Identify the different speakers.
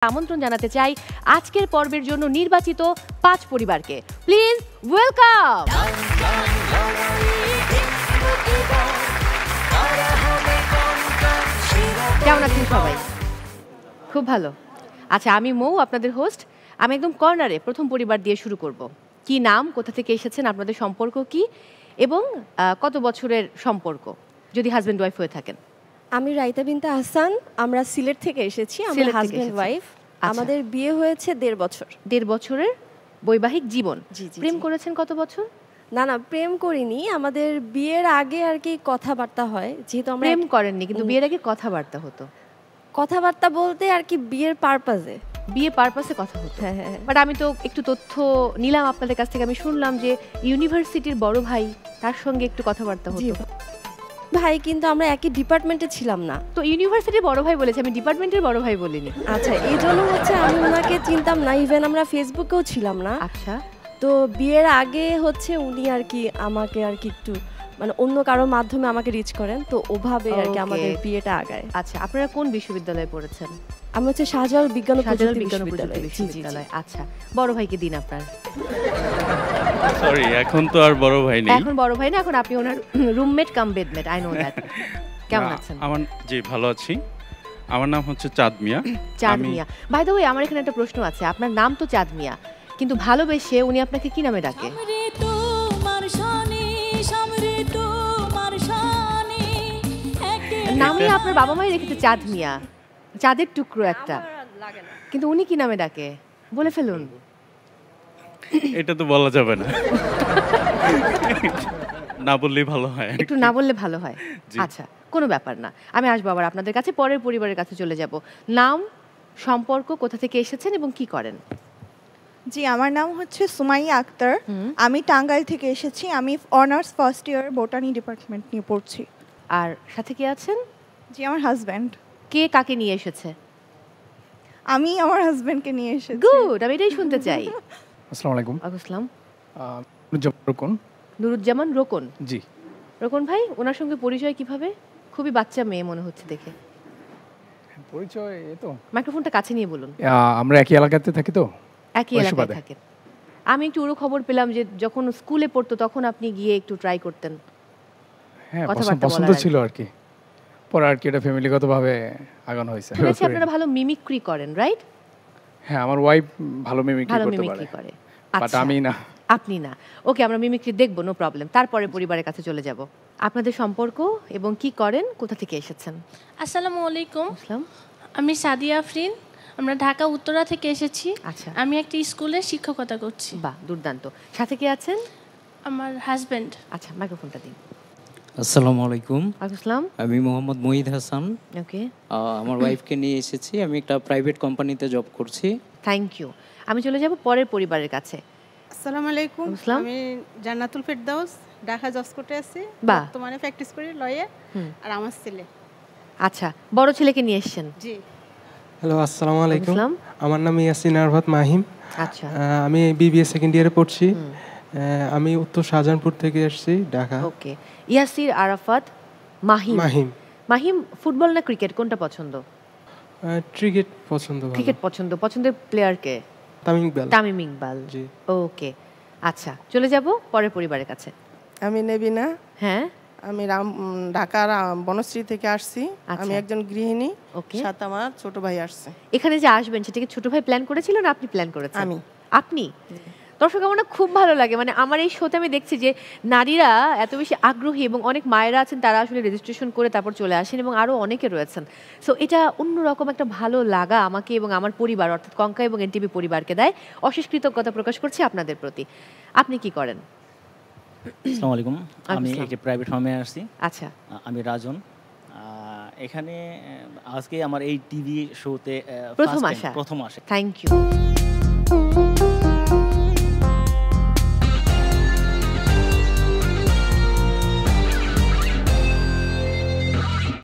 Speaker 1: আমন্ত্রণ জানাতে চাই আজকের পর্বের জন্য নির্বাচিত 5 পরিবারকে। Please welcome. কেমন আছেন সবাই? খুব ভালো। আচ্ছা, আমি মৌ, আপনাদের হোস্ট। আমি একদম কর্নারে প্রথম পরিবার দিয়ে শুরু করব। কি নাম, কোথা থেকে এসেছেন, আপনাদের সম্পর্ক কি এবং কত বছরের সম্পর্ক, যদি হাজব্যান্ড ওয়াইফ হয়ে থাকেন?
Speaker 2: আমি রাইতা বিনতে আহসান, আমরা সিলেট থেকে এসেছি, আমরা হাজব্যান্ড ওয়াইফ। আমাদের বিয়ে হয়েছে 1.5 বছর।
Speaker 1: 1.5 বছরের বৈবাহিক জীবন। প্রেম করেছেন কত বছর?
Speaker 2: না, প্রেম করিনি, আমাদের বিয়ের আগে আর কি কথাবার্তা হয়, যেহেতু আমরা
Speaker 1: প্রেম করেননি, কিন্তু বিয়ের আগে কথাবার্তা হতো।
Speaker 2: কথাবার্তা বলতে আর কি বিয়ের পারপাজে,
Speaker 1: বিয়ে পারপাসে কথা হতো। হ্যাঁ। বাট আমি তো একটু তথ্য নিলাম আপনাদের কাছ থেকে। আমি শুনলাম যে ইউনিভার্সিটির বড় ভাই, তার সঙ্গে একটু কথাবার্তা হতো।
Speaker 2: ভাই, কিন্তু আমরা একই ডিপার্টমেন্টে ছিলাম না।
Speaker 1: তো ইউনিভার্সিটির বড় ভাই বলেছে, আমি ডিপার্টমেন্টের বড় ভাই বলিনি।
Speaker 2: আচ্ছা, এই জন্য হচ্ছে আমি ওনাকে চিনতাম না, ইভেন আমরা ফেসবুকেও ছিলাম না।
Speaker 1: আচ্ছা,
Speaker 2: তো বিয়ের আগে হচ্ছে উনি আর কি আমাকে আর কি একটু মানে অন্য কারোর মাধ্যমে আমাকে রিচ করেন, তো ওভাবে আর কি আমাদের বিয়েটা আগায়।
Speaker 1: আচ্ছা, আপনারা কোন বিশ্ববিদ্যালয়ে পড়েছেন?
Speaker 2: আমি হচ্ছে শাহজালাল বিজ্ঞান ও প্রযুক্তি
Speaker 1: বিশ্ববিদ্যালয়। আচ্ছা, বড় ভাইকে দিন আপনার।
Speaker 3: সরি, এখন তো আর বড় ভাই নেই।
Speaker 1: এখন বড় ভাই না, এখন আপনি ওনার roommate cum bedmate. I know that. কেমন আছেন?
Speaker 3: জি, ভালো আছি। আমার নাম হচ্ছে চাঁদ মিয়া।
Speaker 1: চাঁদ মিয়া। বাই দ্য ওয়ে, আমার এখানে একটা প্রশ্ন আছে। আপনার নাম তো চাঁদ মিয়া, কিন্তু ভালোবেসে উনি আপনাকে কি নামে ডাকে? নামে আপনার বাবা মাই রেখেছে চাঁদ মিয়া, চাঁদের টুকরো একটা, কিন্তু উনি কি নামে ডাকে বলে ফেলুন।
Speaker 3: এটা তো বলা যাবে না, না বললেই ভালো হয়।
Speaker 1: একটু না বললে ভালো হয়। আচ্ছা, কোনো ব্যাপার না, আমি আসবো আবার আপনাদের কাছে। পরের পরিবারের কাছে চলে যাব। নাম, সম্পর্ক, কোথা থেকে এসেছেন এবং কি করেন?
Speaker 4: জি, আমার নাম হচ্ছে সুমাইয়া আক্তার। আমি টাঙ্গাইল থেকে এসেছি। আমি honours first year botany department নিয়ে পড়ছি।
Speaker 1: আর সাথে কে আছেন?
Speaker 4: জি, আমার হাজব্যান্ড।
Speaker 1: কে কাকে নিয়ে এসেছে?
Speaker 4: আমি আমার হাজব্যান্ডকে নিয়ে এসেছি।
Speaker 1: গুড, আমি এটাই শুনতে চাই।
Speaker 5: আসসালামু আলাইকুম।
Speaker 1: আসসালাম।
Speaker 5: রোকন।
Speaker 1: নুরুজ্জামান রোকন।
Speaker 5: জি।
Speaker 1: রোকন ভাই, ওনার সঙ্গে পরিচয় কিভাবে? খুবই বাচ্চা মেয়ে মনে হচ্ছে দেখে।
Speaker 5: পরিচয় এই তো।
Speaker 1: মাইক্রোফোনটা কাছে নিয়ে বলুন।
Speaker 5: আমরা একই এলাকাতে থাকি তো।
Speaker 1: একই এলাকায় থাকেন। আমি একটু উড়ো খবর পেলাম যে যখন স্কুলে পড়তো তখন আপনি গিয়ে একটু ট্রাই করতেন।
Speaker 5: হ্যাঁ, পছন্দ ছিল আর কি। পরে আর কি এটা ফ্যামিলিগতভাবে আগানো হয়েছে।
Speaker 1: শুনেছি আপনারা ভালো মিমিক্রি করেন, রাইট?
Speaker 5: হ্যাঁ, আমার ওয়াইফ ভালো মিমিক্রি করে। বাট আমি না।
Speaker 1: আপনি না। ওকে, আমরা মিমিক্রি দেখবো, নো প্রবলেম। তারপরে পরিবারের কাছে চলে যাব। আপনাদের সম্পর্ক এবং কি করেন, কোথা থেকে এসেছেন?
Speaker 6: আসসালামু আলাইকুম।
Speaker 1: আসসালাম।
Speaker 6: আমি সাদিয়া আফরিন, আমরা ঢাকা উত্তরা থেকে এসেছি।
Speaker 1: আচ্ছা,
Speaker 6: আমি একটা স্কুলে শিক্ষকতা করছি।
Speaker 1: বাহ, দুর্দান্ত। সাথে কে আছেন?
Speaker 6: আমার হাজব্যান্ড।
Speaker 1: আচ্ছা, মাইক্রোফোনটা দিন।
Speaker 7: আসসালামু আলাইকুম।
Speaker 1: আসসালাম।
Speaker 7: আমি মোহাম্মদ মুহিদ হাসান।
Speaker 1: ওকে।
Speaker 7: আমার ওয়াইফকে নিয়ে এসেছি। আমি একটা প্রাইভেট কোম্পানিতে জব করছি।
Speaker 1: Thank you. আমি চলে যাব পরের পরিবারের কাছে।
Speaker 8: আসসালামু আলাইকুম। আমি জান্নাতুল ফেরদাউস, ঢাকা জসকোটে আছি। বর্তমানে প্র্যাকটিস করি লয়ে। আর আমার ছেলে।
Speaker 1: আচ্ছা, বড় ছেলেকে নিয়ে এসেছেন?
Speaker 8: জি।
Speaker 9: হ্যালো, আসসালামু আলাইকুম। আমার নাম ইয়াসিন আরফাত মাহিম।
Speaker 1: আচ্ছা,
Speaker 9: আমি বিবিএ সেকেন্ড ইয়ারে পড়ছি। আমি উত্তর শাহজাহানপুর থেকে এসেছি, ঢাকা।
Speaker 1: ওকে। ইয়াসির আরাফাত মাহিম। মাহিম ফুটবল না ক্রিকেট, কোনটা পছন্দ?
Speaker 9: ক্রিকেট পছন্দ।
Speaker 1: ক্রিকেট পছন্দ। পছন্দের প্লেয়ার কে? তামিম ইকবাল।
Speaker 9: জি।
Speaker 1: ওকে, আচ্ছা, চলে যাব পরের পরিবারের কাছে।
Speaker 8: আমি নেবিনা।
Speaker 1: হ্যাঁ,
Speaker 8: আমি ঢাকার বনশ্রী থেকে আসছি। আমি একজন গৃহিণী। সাথে আমার ছোট ভাই আসছে।
Speaker 1: এখানে যে আসবেন সেটা কি ছোট ভাই প্ল্যান করেছিল না আপনি প্ল্যান করেছেন? আপনি? দর্শক, আমার খুব ভালো লাগে, মানে আমার এই শোতে আমি দেখছি যে নারীরা এত বেশি আগ্রহী এবং অনেক মায়েরা আছেন তারা আসলে রেজিস্ট্রেশন করে তারপর চলে আসেন এবং আরও অনেকে রয়েছেন। সো এটা অন্যরকম একটা ভালো লাগা আমাকে এবং আমার পরিবার অর্থাৎ কঙ্কা এবং এনটিভি পরিবারকে দেয়। অশেষ কৃতজ্ঞতা প্রকাশ করছি আপনাদের প্রতি। আপনি কি করেন?
Speaker 10: আসসালামু আলাইকুম। আমি একটি প্রাইভেট ফার্মে আসছি।
Speaker 1: আচ্ছা,
Speaker 10: আমি রাজন। এখানে আজকে আমার এই টিভি শোতে
Speaker 1: প্রথম আসা। Thank you.